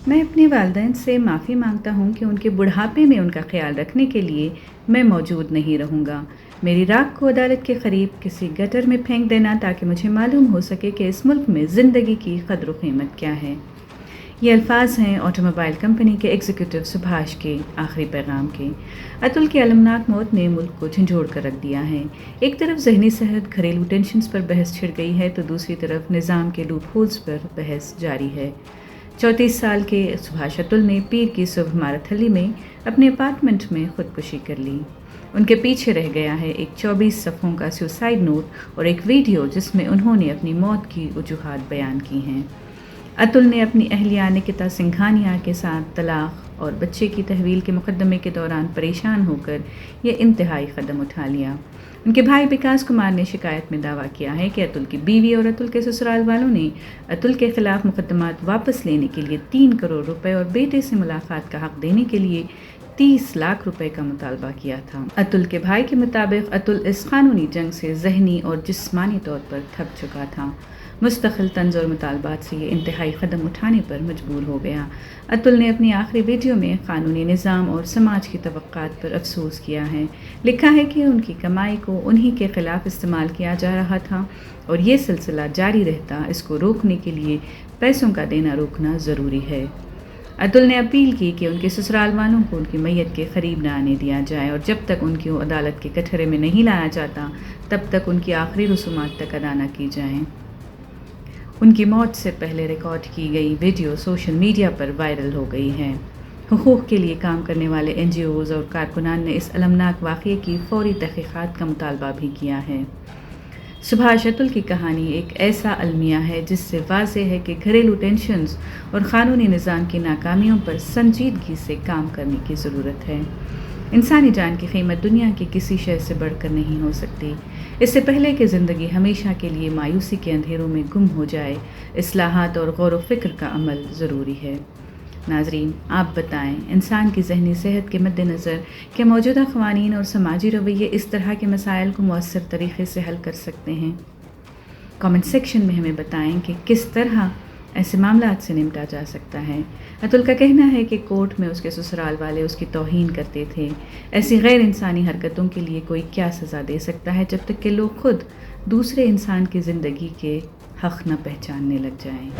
میں اپنے والدین سے معافی مانگتا ہوں کہ ان کے بڑھاپے میں ان کا خیال رکھنے کے لیے میں موجود نہیں رہوں گا۔ میری راکھ کو عدالت کے قریب کسی گٹر میں پھینک دینا تاکہ مجھے معلوم ہو سکے کہ اس ملک میں زندگی کی قدر و قیمت کیا ہے۔ یہ الفاظ ہیں آٹو موبائل کمپنی کے ایگزیکٹو سبھاش کے آخری پیغام کے۔ اتل کی المناک موت نے ملک کو جھنجھوڑ کر رکھ دیا ہے۔ ایک طرف ذہنی صحت، گھریلو ٹینشنز پر بحث چھڑ گئی ہے تو دوسری طرف نظام کے لوپ ہولز پر بحث جاری ہے۔ 34 سال کے سبھاش اتل نے پیر کی صبح مارتھلی میں اپنے اپارٹمنٹ میں خودکشی کر لی۔ ان کے پیچھے رہ گیا ہے ایک 24 صفحوں کا سوسائیڈ نوٹ اور ایک ویڈیو جس میں انہوں نے اپنی موت کی وجوہات بیان کی ہیں۔ اتل نے اپنی اہلیہ نکتا سنگھانیا کے ساتھ طلاق اور بچے کی تحویل کے مقدمے کے دوران پریشان ہو کر یہ انتہائی قدم اٹھا لیا۔ ان کے بھائی وکاس کمار نے شکایت میں دعویٰ کیا ہے کہ اتل کی بیوی اور اتل کے سسرال والوں نے اتل کے خلاف مقدمات واپس لینے کے لیے 3 کروڑ روپے اور بیٹے سے ملاقات کا حق دینے کے لیے 30 لاکھ روپے کا مطالبہ کیا تھا۔ اتل کے بھائی کے مطابق اتل اس قانونی جنگ سے ذہنی اور جسمانی طور پر تھک چکا تھا۔ مستقل طنز اور مطالبات سے یہ انتہائی قدم اٹھانے پر مجبور ہو گیا۔ اتل نے اپنی آخری ویڈیو میں قانونی نظام اور سماج کی توقعات پر افسوس کیا ہے۔ لکھا ہے کہ ان کی کمائی کو انہی کے خلاف استعمال کیا جا رہا تھا اور یہ سلسلہ جاری رہتا۔ اس کو روکنے کے لیے پیسوں کا دینا روکنا ضروری ہے۔ اتل نے اپیل کی کہ ان کے سسرال والوں کو ان کی میت کے قریب نہ آنے دیا جائے اور جب تک ان کو عدالت کے کٹہرے میں نہیں لایا جاتا تب تک ان کی آخری رسومات تک ادا نہ کی جائیں۔ ان کی موت سے پہلے ریکارڈ کی گئی ویڈیو سوشل میڈیا پر وائرل ہو گئی ہے۔ حقوق کے لیے کام کرنے والے NGOز اور کارکنان نے اس المناک واقعے کی فوری تحقیقات کا مطالبہ بھی کیا ہے۔ سبھاش اتل کی کہانی ایک ایسا المیہ ہے جس سے واضح ہے کہ گھریلو ٹینشنز اور قانونی نظام کی ناکامیوں پر سنجیدگی سے کام کرنے کی ضرورت ہے۔ انسانی جان کی قیمت دنیا کی کسی شے سے بڑھ کر نہیں ہو سکتی۔ اس سے پہلے کہ زندگی ہمیشہ کے لیے مایوسی کے اندھیروں میں گم ہو جائے، اصلاحات اور غور و فکر کا عمل ضروری ہے۔ ناظرین، آپ بتائیں، انسان کی ذہنی صحت کے مد نظر کیا موجودہ قوانین اور سماجی رویے اس طرح کے مسائل کو مؤثر طریقے سے حل کر سکتے ہیں؟ کامنٹ سیکشن میں ہمیں بتائیں کہ کس طرح ایسے معاملات سے نمٹا جا سکتا ہے۔ اتل کا کہنا ہے کہ کورٹ میں اس کے سسرال والے اس کی توہین کرتے تھے۔ ایسی غیر انسانی حرکتوں کے لیے کوئی کیا سزا دے سکتا ہے جب تک کہ لوگ خود دوسرے انسان کی زندگی کے حق نہ پہچاننے لگ جائیں۔